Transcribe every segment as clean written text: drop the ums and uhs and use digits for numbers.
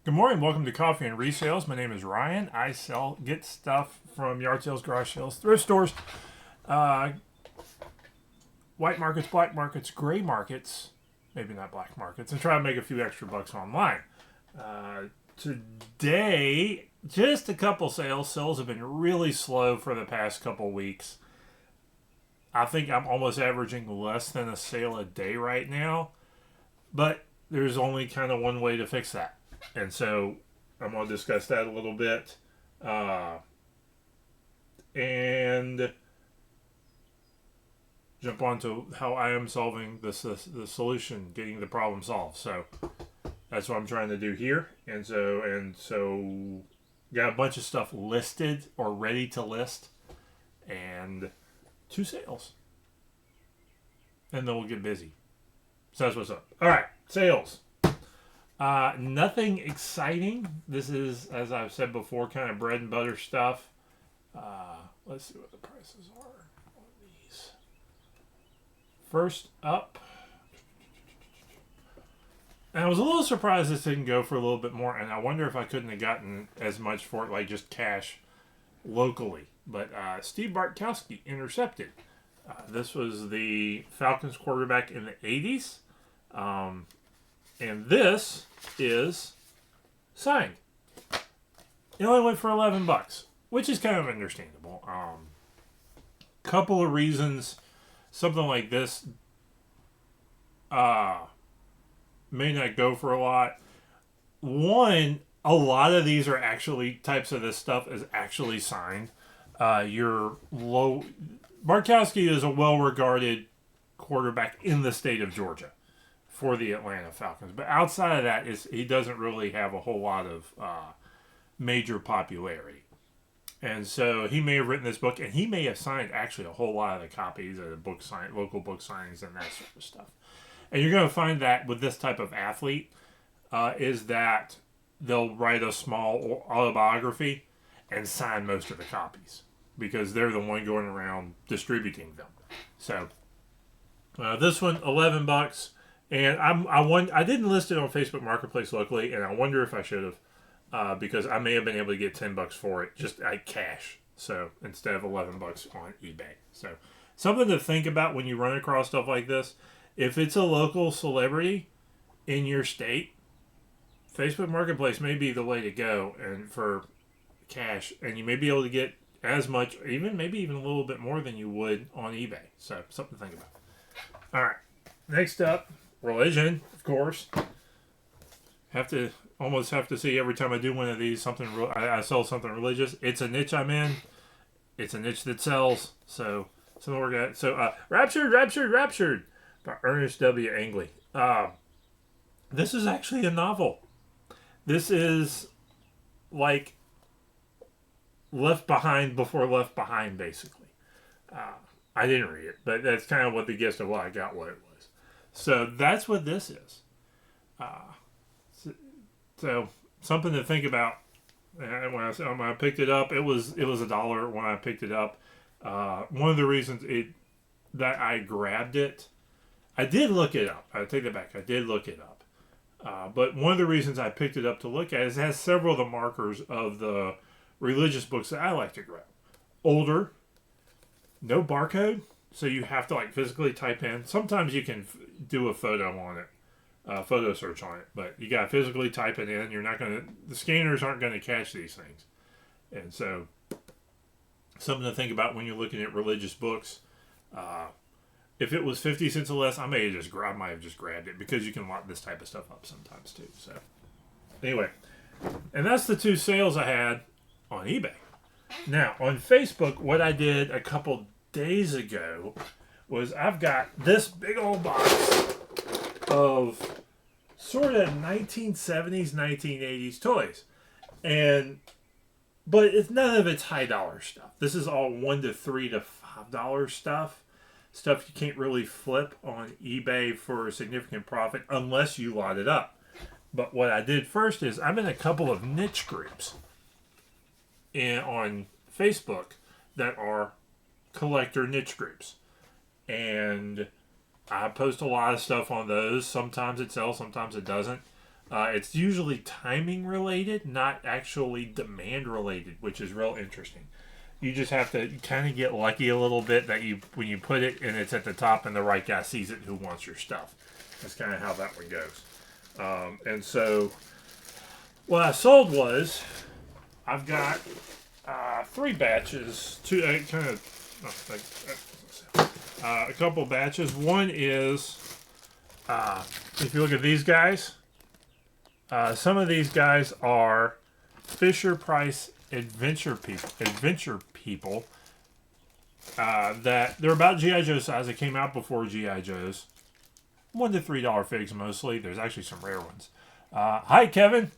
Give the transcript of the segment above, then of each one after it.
Good morning. Welcome to Coffee and Resales. My name is Ryan. I get stuff from yard sales, garage sales, thrift stores, uh, white markets, black markets, gray markets, maybe not black markets, and try to make a few extra bucks online. Today, just a couple sales. Sales have been really slow for the past couple weeks. I think I'm almost averaging less than a sale a day right now, but there's only kind of one way to fix that. And so I'm going to discuss that a little bit. And jump on to how I am solving the solution, getting the problem solved. So that's what I'm trying to do here. And so got a bunch of stuff listed or ready to list and 2 sales. And then we'll get busy. So that's what's up. All right, sales. Nothing exciting. This is, as I've said before, kind of bread and butter stuff. Let's see what the prices are on these. First up, and I was a little surprised this didn't go for a little bit more, and I wonder if I couldn't have gotten as much for it, like just cash locally. But Steve Bartkowski intercepted. This was the Falcons quarterback in the 80s. And this is signed. It only went for $11, which is kind of understandable. Couple of reasons something like this may not go for a lot. One, a lot of these are actually types of this stuff is actually signed. Bartkowski is a well-regarded quarterback in the state of Georgia for the Atlanta Falcons. But outside of that, he doesn't really have a whole lot of major popularity. And so he may have written this book, and he may have signed actually a whole lot of the copies of the local book signings and that sort of stuff. And you're going to find that with this type of athlete is that they'll write a small autobiography and sign most of the copies because they're the one going around distributing them. So this one, $11. And I didn't list it on Facebook Marketplace locally, and I wonder if I should have, because I may have been able to get $10 for it just at cash. So instead of $11 on eBay. So something to think about when you run across stuff like this. If it's a local celebrity in your state, Facebook Marketplace may be the way to go, and for cash, and you may be able to get as much, maybe even a little bit more than you would on eBay. So something to think about. All right, next up. Religion, of course. Almost have to see every time I do one of these I sell something religious. It's a niche I'm in. It's a niche that sells. So something we're gonna. So Raptured by Ernest W. Angley. This is actually a novel. This is like Left Behind before Left Behind, basically. I didn't read it, but that's kind of what the gist of what I got. What it was. So that's what this is. So something to think about. And when I picked it up, it was $1 when I picked it up. One of the reasons that I grabbed it, I did look it up. I take that back. I did look it up. But one of the reasons I picked it up to look at is it has several of the markers of the religious books that I like to grab. Older, no barcode. So you have to physically type in. Sometimes you can do a photo on it, photo search on it, but you got to physically type it in. The scanners aren't going to catch these things. And so something to think about when you're looking at religious books. If it was 50 cents or less, I might have just grabbed it because you can lock this type of stuff up sometimes too. So anyway, and that's the 2 sales I had on eBay. Now on Facebook, what I did a couple days ago was I've got this big old box of sort of 1970s, 1980s toys, but none of it's high dollar stuff. This is all $1 to $3 to $5 stuff you can't really flip on eBay for a significant profit unless you lot it up. But what I did first is I'm in a couple of niche groups on Facebook that are collector niche groups, and I post a lot of stuff on those. Sometimes it sells, sometimes it doesn't. It's usually timing related, not actually demand related, which is real interesting. You just have to kind of get lucky a little bit that you when you put it and it's at the top and the right guy sees it who wants your stuff. That's kind of how that one goes. And so what I sold was I've got 3 batches, a couple batches. One is if you look at these guys, some of these guys are Fisher Price adventure people. That they're about GI Joe size. They came out before GI Joes. $1 to $3 figs mostly. There's actually some rare ones. Hi Kevin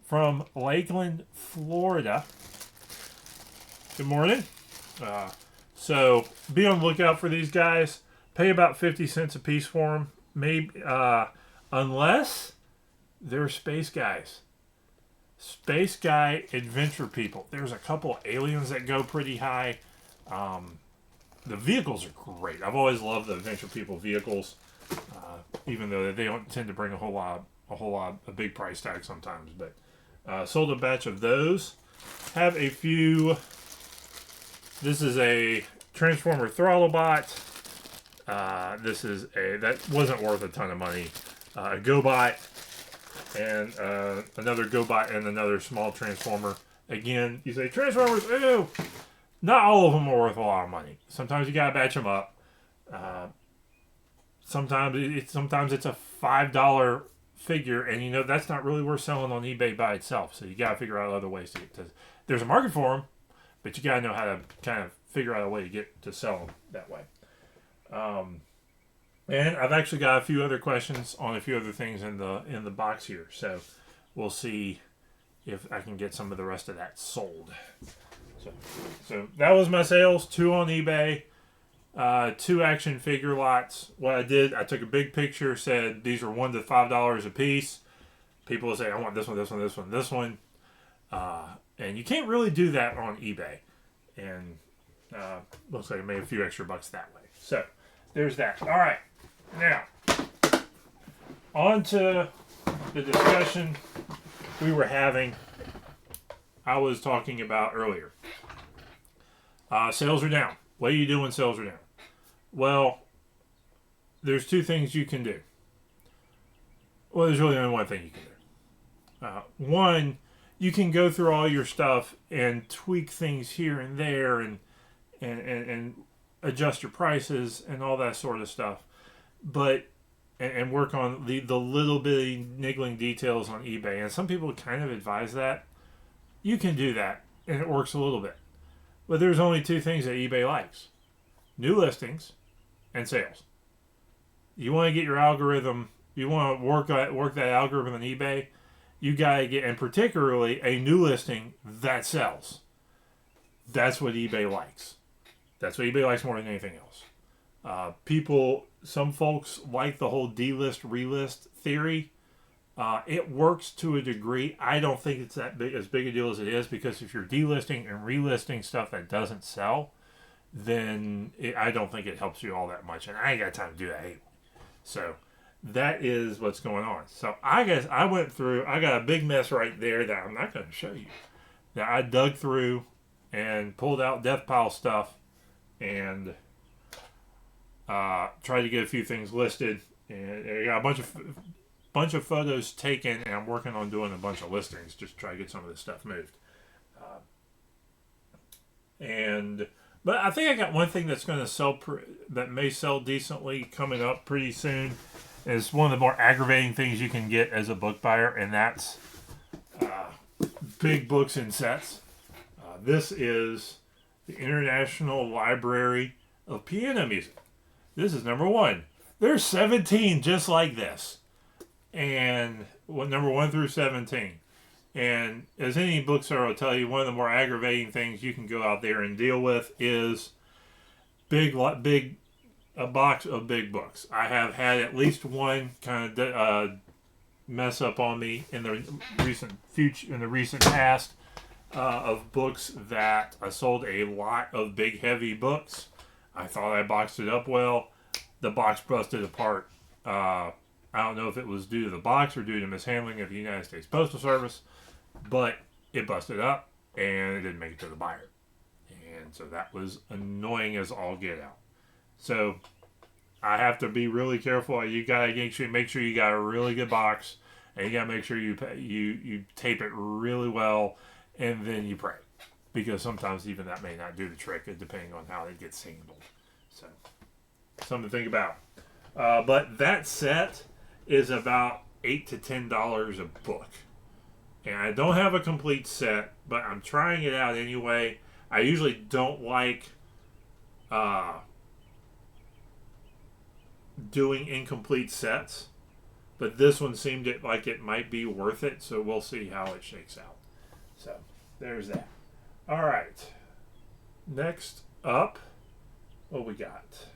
from Lakeland, Florida. Good morning. So be on the lookout for these guys. Pay about 50 cents a piece for them. Maybe unless they're space guys. Space guy adventure people. There's a couple aliens that go pretty high. The vehicles are great. I've always loved the adventure people vehicles, even though they don't tend to bring a whole lot of big price tag sometimes. But sold a batch of those. Have a few. This is a Transformer Throttle Bot. This is that wasn't worth a ton of money. A GoBot and another GoBot and another small Transformer. Again, you say Transformers, ew! Not all of them are worth a lot of money. Sometimes you gotta batch them up. Sometimes it's a $5 figure, and that's not really worth selling on eBay by itself. So you gotta figure out other ways to get to. There's a market for them, but you gotta know how to kind of figure out a way to get to sell them that way. And I've actually got a few other questions on a few other things in the box here. So we'll see if I can get some of the rest of that sold. So that was my sales. 2 on eBay, 2 action figure lots. What I did, I took a big picture, said these are $1 to $5 a piece. People will say, I want this one, this one, this one, this one. And you can't really do that on eBay. And looks like I made a few extra bucks that way. So there's that. All right. Now, on to the discussion we were having. I was talking about earlier. Sales are down. What do you do when sales are down? Well, there's 2 things you can do. Well, there's really only one thing you can do. One, you can go through all your stuff and tweak things here and there and adjust your prices and all that sort of stuff. But and work on the little bitty niggling details on eBay. And some people kind of advise that. You can do that, and it works a little bit. But there's only 2 things that eBay likes. New listings and sales. You want to get your algorithm, you want to work that algorithm on eBay, you got to get, and particularly a new listing that sells. That's what eBay likes. That's what eBay likes more than anything else. Some folks like the whole delist, relist theory. It works to a degree. I don't think it's as big a deal as it is, because if you're delisting and relisting stuff that doesn't sell, then I don't think it helps you all that much. And I ain't got time to do that anyway. So that is what's going on. So I guess I went through, I got a big mess right there that I'm not going to show you. Now I dug through and pulled out death pile stuff and tried to get a few things listed. And I got a bunch of photos taken, and I'm working on doing a bunch of listings just to try to get some of this stuff moved. But I think I got one thing that's going to sell that may sell decently coming up pretty soon. Is one of the more aggravating things you can get as a book buyer, and that's big books in sets. This is the International Library of Piano Music. This is number 1. There's 17 just like this. And number 1 through 17. And as any bookseller will tell you, one of the more aggravating things you can go out there and deal with is a box of big books. I have had at least one kind of mess up on me in the recent past of books that I sold a lot of big heavy books. I thought I boxed it up well. The box busted apart I don't know if it was due to the box or due to mishandling of the United States Postal Service, but it busted up and it didn't make it to the buyer. And so that was annoying as all get out. So I have to be really careful. You gotta make sure you got a really good box, and you gotta make sure you tape it really well, and then you pray, because sometimes even that may not do the trick, depending on how it gets handled. So something to think about. But that set is about $8 to $10 a book, and I don't have a complete set, but I'm trying it out anyway. I usually don't like doing incomplete sets, but this one seemed like it might be worth it, so we'll see how it shakes out. So there's that. All right, next up, what we got?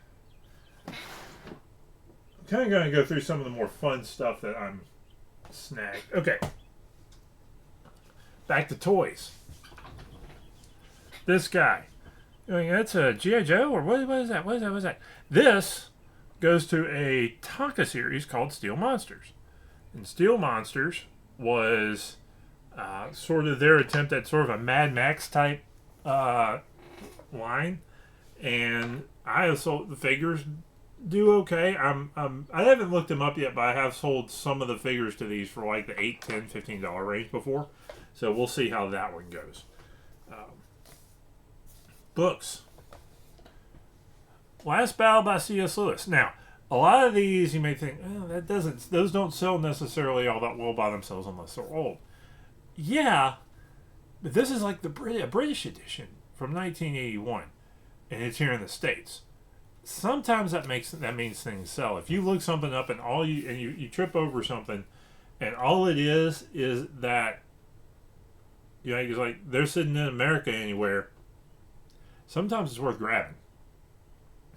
I'm kind of going to go through some of the more fun stuff that I'm snagged. Okay, back to toys. This guy, I mean, that's a G.I. Joe, or what is that? What is that? This goes to a Tonka series called Steel Monsters. And Steel Monsters was sort of their attempt at sort of a Mad Max type line. And I have sold the figures, do okay. I haven't looked them up yet, but I have sold some of the figures to these for like the $8, $10, $15 range before. So we'll see how that one goes. Books. Last Battle by C.S. Lewis. Now, a lot of these you may think, oh, those don't sell necessarily all that well by themselves unless they're old. Yeah, but this is like a British edition from 1981, and it's here in the States. Sometimes that means things sell. If you look something up and you trip over something, and all it is that it's like they're sitting in America anywhere. Sometimes it's worth grabbing.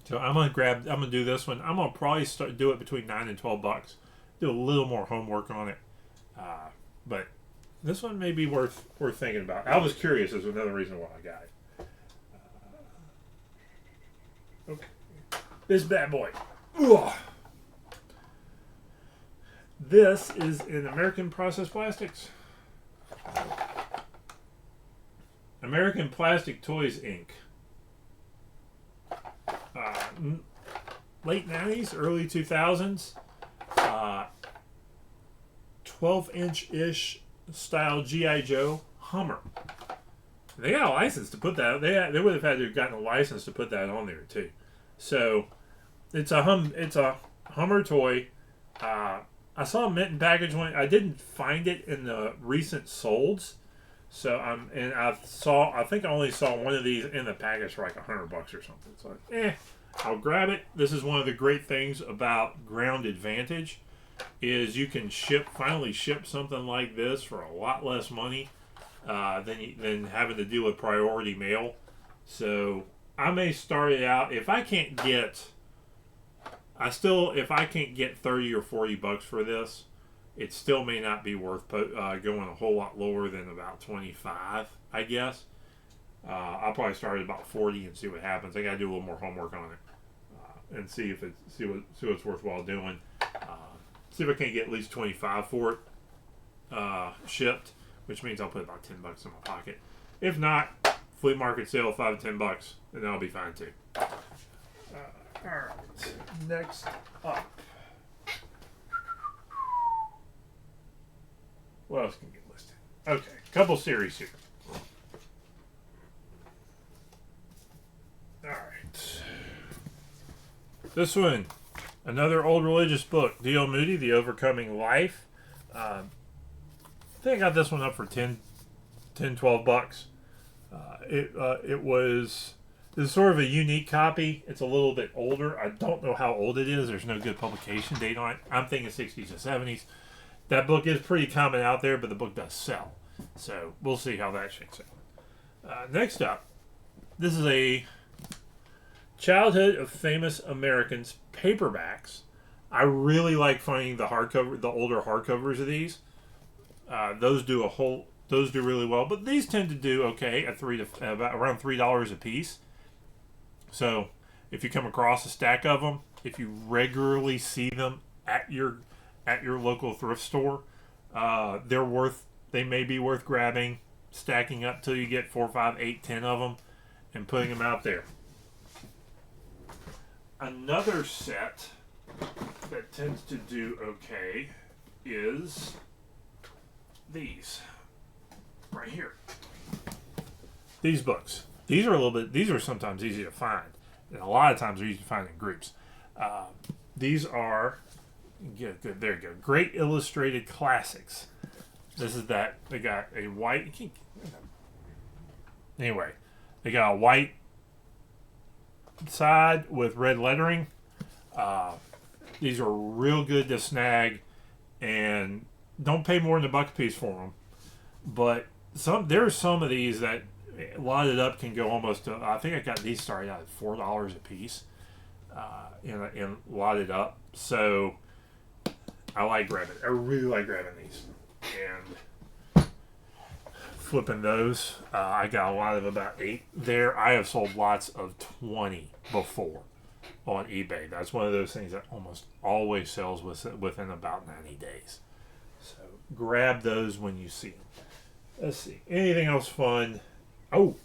So I'm gonna do this one. I'm gonna probably do it between $9 and $12. Do a little more homework on it, but this one may be worth thinking about. I was curious. Is another reason why I got it. Okay, this bad boy. Ugh. This is in American Processed Plastics. American Plastic Toys Inc. Late 90s, early 2000s, 12-inch-ish style G.I. Joe Hummer. They got a license to put that. They would have had to have gotten a license to put that on there too. So it's a Hummer toy. I saw a mint package one. I didn't find it in the recent solds. So I think I only saw one of these in the package for like $100 or something. So I'll grab it. This is one of the great things about Ground Advantage, is you can finally ship something like this for a lot less money than having to deal with priority mail. So I may start it out if I can't get 30 or $40 for this. It still may not be worth going a whole lot lower than about 25, I guess. I'll probably start at about 40 and see what happens. I got to do a little more homework on it and see what's worthwhile doing. See if I can't get at least 25 for it shipped, which means I'll put about $10 in my pocket. If not, flea market sale, $5 to $10, and that'll be fine too. All right, next up. What else can get listed? Okay, couple series here. All right. This one, another old religious book, D.L. Moody, The Overcoming Life. I think I got this one up for $10, $12. This is sort of a unique copy. It's a little bit older. I don't know how old it is. There's no good publication date on it. I'm thinking 60s to 70s. That book is pretty common out there, but the book does sell. So we'll see how that shakes out. Next up, this is a Childhood of Famous Americans paperbacks. I really like finding the older hardcovers of these. Those do really well, but these tend to do okay at around $3 a piece. So if you come across a stack of them, if you regularly see them at your at your local thrift store. They may be worth grabbing, stacking up till you get 4, 5, 8, 10 of them, and putting them out there. Another set that tends to do okay is these right here. These books. These are sometimes easy to find, and a lot of times they're easy to find in groups. These are good. There you go. Great illustrated classics. This is that they got a white. Anyway, they got a white side with red lettering. These are real good to snag, and don't pay more than $1 a piece for them. But there's some of these that lotted up can go almost to, I think I got these started out at $4 a piece, and lotted up. So I like grabbing. I really like grabbing these and flipping those. I got a lot of about 8 there. I have sold lots of 20 before on eBay. That's one of those things that almost always sells within about 90 days. So grab those when you see them. Let's see. Anything else fun? Oh.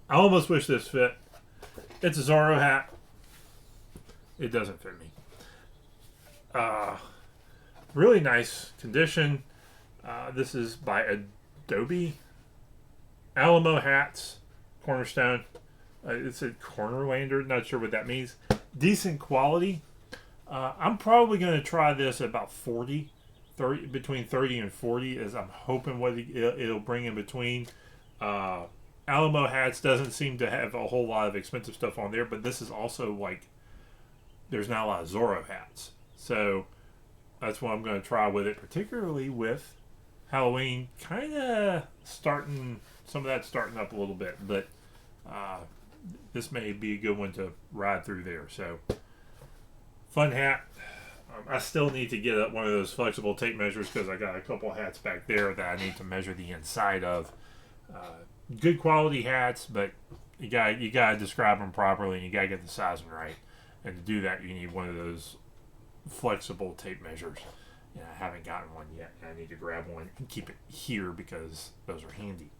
I almost wish this fit. It's a Zorro hat. It doesn't fit me. Really nice condition. This is by Adobe. Alamo hats. Cornerstone. It's a Cornerlander. Not sure what that means. Decent quality. I'm probably going to try this at about 40. 30, between 30 and 40 as I'm hoping what it'll bring in between. Alamo hats doesn't seem to have a whole lot of expensive stuff on there, but this is also like there's not a lot of Zorro hats. So that's what I'm going to try with it, particularly with Halloween kind of starting, some of that's starting up a little bit, but this may be a good one to ride through there. So fun hat. I still need to get one of those flexible tape measures because I got a couple hats back there that I need to measure the inside of. Good quality hats, but you gotta describe them properly and you gotta get the sizing right. And to do that, you need one of those flexible tape measures. And I haven't gotten one yet. I need to grab one and keep it here because those are handy.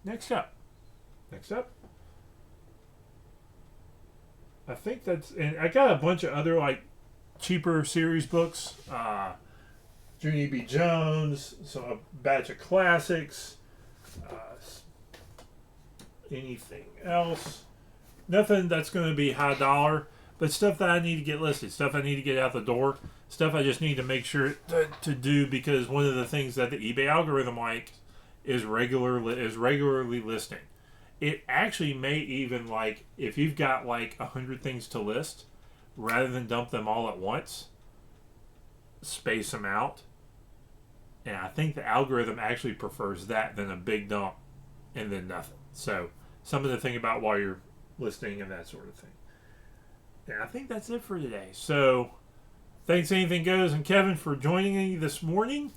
Next up. I think that's, and I got a bunch of other like cheaper series books. Junie B. Jones, a batch of classics. Anything else? Nothing that's going to be high dollar, but stuff that I need to get listed, stuff I need to get out the door, stuff I just need to make sure to do because one of the things that the eBay algorithm likes is regularly listing. It actually may even like if you've got like 100 things to list, rather than dump them all at once, space them out. And I think the algorithm actually prefers that than a big dump and then nothing. So something to think about while you're listing and that sort of thing. And I think that's it for today. So thanks Anything Goes and Kevin for joining me this morning.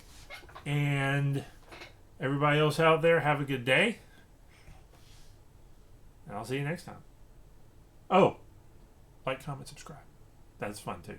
And everybody else out there, have a good day. And I'll see you next time. Oh, like, comment, subscribe. That's fun too.